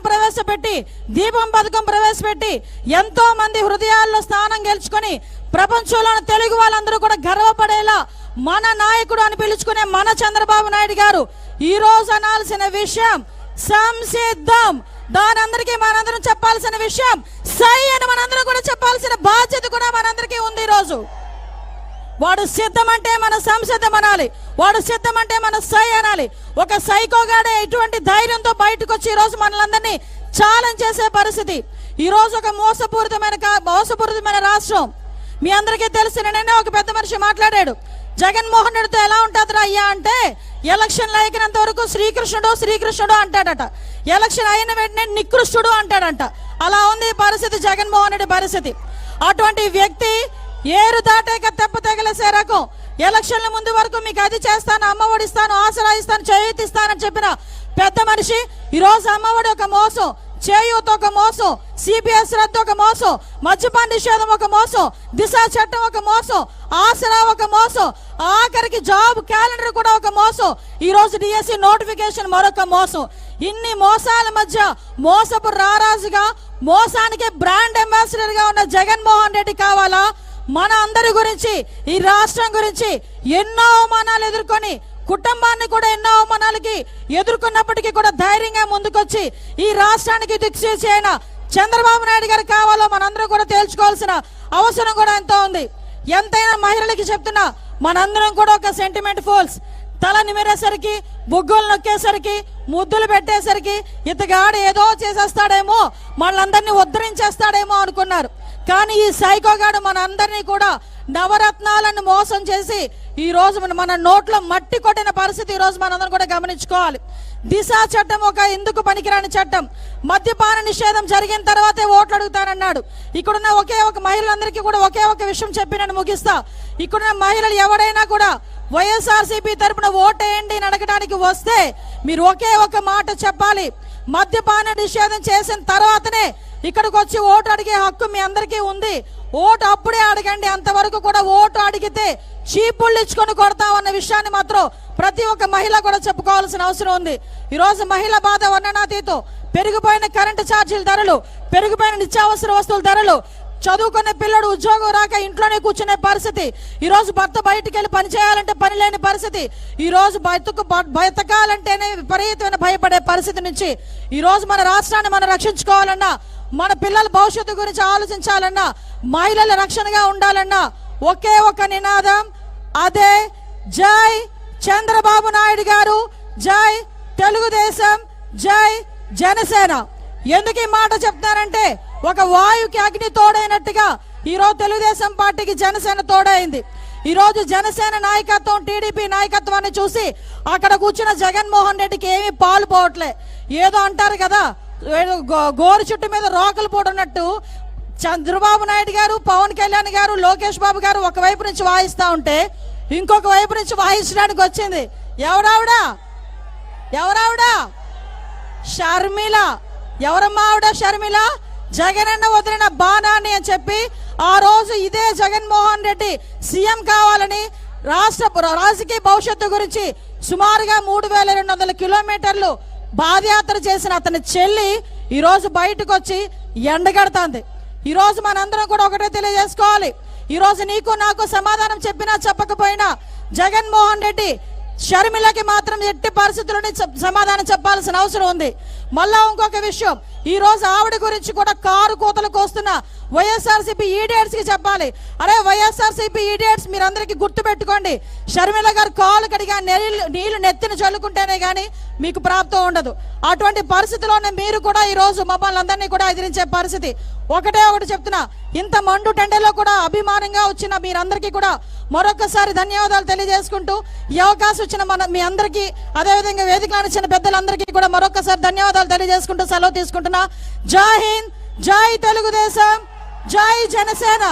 ప్రవేశపెట్టి దీపం పథకం ప్రవేశపెట్టి ఎంతో మంది హృదయాల్లో స్థానం గెలుచుకొని ప్రపంచంలోని తెలుగు వాళ్ళందరూ కూడా గర్వపడేలా మన నాయకుడు అని పిలుచుకునే మన చంద్రబాబు నాయుడు గారు ఈ రోజు అనాల్సిన విషయం సంసిద్ధం. దాని అందరికీ మనందరం చెప్పాల్సిన విషయం సై అని మనందరం కూడా చెప్పాల్సిన బాధ్యత కూడా మనందరికీ ఉంది. ఈ రోజు వాడు సిద్ధం అంటే మన సంసిద్ధం అనాలి, వాడు సిద్ధం అంటే మన సై అనాలి. ఒక సైకోగాడే ఇటువంటి ధైర్యంతో బయటకు వచ్చి ఈ రోజు మనలందరినీ ఛాలెంజ్ చేసే పరిస్థితి. ఈ రోజు ఒక మోసపూరితమైన రాష్ట్రం. మీ అందరికీ తెలిసి నిన్నే ఒక పెద్ద మనిషి మాట్లాడాడు. జగన్మోహన్ రెడ్డితో ఎలా ఉంటుందిరా అయ్యా అంటే ఎలక్షన్లు అయినంత వరకు శ్రీకృష్ణుడు శ్రీకృష్ణుడు అంటాడట, ఎలక్షన్ అయిన వెంటనే నికృష్టుడు అంటాడంట. అలా ఉంది పరిస్థితి, జగన్మోహన్ రెడ్డి పరిస్థితి. అటువంటి వ్యక్తి ఏరు దాటాక తెప్ప తగిలేసే రకం. ఎలక్షన్ల ముందు వరకు మీకు అది చేస్తాను, అమ్మఒడి ఇస్తాను, ఆసరా ఇస్తాను, చేయూత ఇస్తానని చెప్పిన పెద్ద మనిషి ఈ రోజు అమ్మఒడి ఒక మోసం, చేయూత ఒక మోసం, సిపిఎస్ రద్దు ఒక మోసం, మద్యపాన నిషేధం ఒక మోసం, దిశ చట్టం ఒక మోసం, ఆసరా ఒక మోసం, ఆఖరికి జాబ్ క్యాలెండర్ కూడా ఒక మోసం, ఈ రోజు డిఎస్సి నోటిఫికేషన్ మరొక మోసం. ఇన్ని మోసాల మధ్య మోసపు రారాజుగా మోసానికి బ్రాండ్ అంబాసిడర్ గా ఉన్న జగన్మోహన్ రెడ్డి కావాలా? మన అందరి గురించి, ఈ రాష్ట్రం గురించి ఎన్నో అవమానాలు ఎదుర్కొని కుటుంబాన్ని కూడా ఎన్నో అవమానాలకి ఎదుర్కొన్నప్పటికీ కూడా ధైర్యంగా ముందుకొచ్చి ఈ రాష్ట్రానికి దిక్సూచి అయిన చంద్రబాబు నాయుడు గారు కావాలో మనందరం కూడా తేల్చుకోవాల్సిన అవసరం కూడా ఎంతో ఉంది. ఎంతైనా మహిళలకి చెప్తున్నా, మనందరం కూడా ఒక సెంటిమెంట్ ఫోల్స్. తల నిమిరేసరికి, బుగ్గులు నొక్కేసరికి, ముద్దులు పెట్టేసరికి ఇతగాడు ఏదో చేసేస్తాడేమో, మనలందరినీ ఉద్ధరించేస్తాడేమో అనుకున్నారు. కానీ ఈ సైకోగాడు మన అందరినీ కూడా నవరత్నాలను మోసం చేసి ఈ రోజు మన నోట్లో మట్టి కొట్టిన పరిస్థితి ఈ రోజు మనందరం కూడా గమనించుకోవాలి. దిశ చట్టం ఒక ఎందుకు పనికిరాని చట్టం. మద్యపాన నిషేధం జరిగిన తర్వాతే ఓట్లు అడుగుతానన్నాడు. ఇక్కడున్న ఒకే ఒక మహిళలందరికీ కూడా ఒకే ఒక విషయం చెప్పి నేను ముగిస్తా. ఇక్కడున్న మహిళలు ఎవరైనా కూడా వైఎస్ఆర్సీపీ తరపున ఓటేయండి అని అడగడానికి వస్తే మీరు ఒకే ఒక మాట చెప్పాలి, మద్యపాన నిషేధం చేసిన తర్వాతనే ఇక్కడికి వచ్చి ఓటు అడిగే హక్కు మీ అందరికీ ఉంది. ఓటు అప్పుడే అడగండి, అంతవరకు కూడా ఓటు అడిగితే చీపుళ్ళు ఇచ్చుకొని కొడతామన్న విషయాన్ని మాత్రం ప్రతి ఒక్క మహిళ కూడా చెప్పుకోవాల్సిన అవసరం ఉంది. ఈ రోజు మహిళ బాధ వర్ణనాతీతం. పెరిగిపోయిన కరెంటు ఛార్జీల ధరలు, పెరిగిపోయిన నిత్యావసర వస్తువుల ధరలు, చదువుకునే పిల్లడు ఉద్యోగం రాక ఇంట్లోనే కూర్చునే పరిస్థితి, ఈ రోజు భర్త బయటికి వెళ్ళి పని చేయాలంటే పని లేని పరిస్థితి, ఈ రోజు బతకాలంటేనే విపరీతమైన భయపడే పరిస్థితి నుంచి ఈ రోజు మన రాష్ట్రాన్ని మనం రక్షించుకోవాలన్నా, మన పిల్లల భవిష్యత్తు గురించి ఆలోచించాలన్నా, మహిళల రక్షణగా ఉండాలన్నా ఒకే ఒక నినాదం, అదే జై చంద్రబాబు నాయుడు గారు, జై తెలుగుదేశం, జై జనసేన. ఎందుకు ఈ మాట చెప్తారంటే ఒక వాయుకి అగ్ని తోడైనట్టుగా ఈరోజు తెలుగుదేశం పార్టీకి జనసేన తోడైంది. ఈరోజు జనసేన నాయకత్వం, టీడీపీ నాయకత్వాన్ని చూసి అక్కడ కూర్చున్న జగన్మోహన్ రెడ్డికి ఏమీ పాలు పోవట్లే. ఏదో అంటారు కదా, గోరు చుట్టు మీద రోకలు పోటున్నట్టు చంద్రబాబు నాయుడు గారు, పవన్ కళ్యాణ్ గారు, లోకేష్ బాబు గారు ఒకవైపు నుంచి వాయిస్తా ఉంటే ఇంకొక వైపు నుంచి వాయించడానికి వచ్చింది ఎవరావిడా? షర్మిల. ఎవరమ్మా ఆవిడ? షర్మిల. జగనన్న వదిలిన బాణాన్ని అని చెప్పి ఆ రోజు ఇదే జగన్మోహన్ రెడ్డి సీఎం కావాలని రాజకీయ భవిష్యత్తు గురించి సుమారుగా 3200 కిలోమీటర్లు పాదయాత్ర చేసిన అతని చెల్లి ఈ రోజు బయటకు వచ్చి ఎండగడుతుంది. ఈ రోజు మనందరం కూడా ఒకటే తెలియజేసుకోవాలి, ఈ రోజు నీకు నాకు సమాధానం చెప్పినా చెప్పకపోయినా జగన్మోహన్ రెడ్డి షర్మిలకి మాత్రం ఎట్టి పరిస్థితుల్లోనే సమాధానం చెప్పాల్సిన అవసరం ఉంది. మళ్ళా ఇంకొక విషయం, ఈ రోజు ఆవిడ గురించి కూడా కారు కోతలకు వస్తున్న వైఎస్ఆర్సీపీ ఈడియట్స్ కి చెప్పాలి, అరే వైఎస్ఆర్సీపీ ఈడియట్స్ మీరందరికీ గుర్తు పెట్టుకోండి, షర్మిల గారు కాలు కడిగా నీళ్లు నెత్తిన చల్లుకుంటేనే గానీ మీకు ప్రాప్తం ఉండదు. అటువంటి పరిస్థితిలోనే మీరు కూడా ఈ రోజు మమ్మల్ని అందరినీ కూడా ఎదిరించే పరిస్థితి. ఒకటే ఒకటి చెప్తున్నా, ఇంత మండు టెండలో కూడా అభిమానంగా వచ్చిన మీరందరికీ కూడా మరొకసారి ధన్యవాదాలు తెలియజేసుకుంటూ ఈ అవకాశం ఇచ్చిన మీ అందరికీ, అదేవిధంగా వేదికలను ఇచ్చిన పెద్దలందరికీ కూడా మరొకసారి ధన్యవాదాలు తెలియజేసుకుంటూ సెలవు తీసుకుంటున్నా. జై హింద్, జై తెలుగుదేశం, జై జనసేన.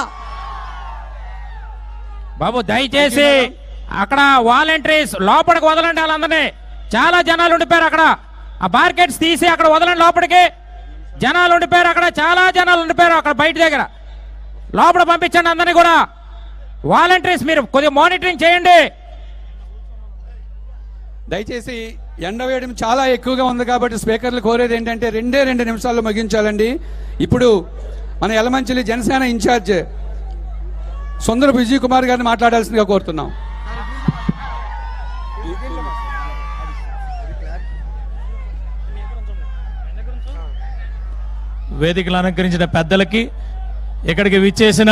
బాబు దయచేసి అక్కడ వాలంటీర్స్ లోపలికి వదలండి, వాళ్ళందరినీ. చాలా జనాలు ఉండిపోయారు అక్కడ, ఆ బార్కెట్స్ తీసి అక్కడ వదలండి లోపలికి. జనాలు ఉండిపోయారు అక్కడ, చాలా జనాలు ఉండిపోయారు అక్కడ బయట దగ్గర. లోపల పంపించండి అందరినీ కూడా. వాలంటీర్స్ మీరు కొద్దిగా మానిటరింగ్ చేయండి దయచేసి. ఎండ వేయడం చాలా ఎక్కువగా ఉంది కాబట్టి స్పీకర్లు కోరేది ఏంటంటే 2 నిమిషాల్లో ముగించాలండి. ఇప్పుడు మన యలమంచిలి జనసేన ఇన్ఛార్జ్ సుందర విజయ్ కుమార్ గారిని మాట్లాడాల్సిందిగా కోరుతున్నాం. వేదికలు అలంకరించిన పెద్దలకి, ఇక్కడికి విచ్చేసిన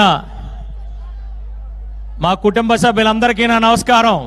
మా కుటుంబ సభ్యులందరికీ నా నమస్కారం.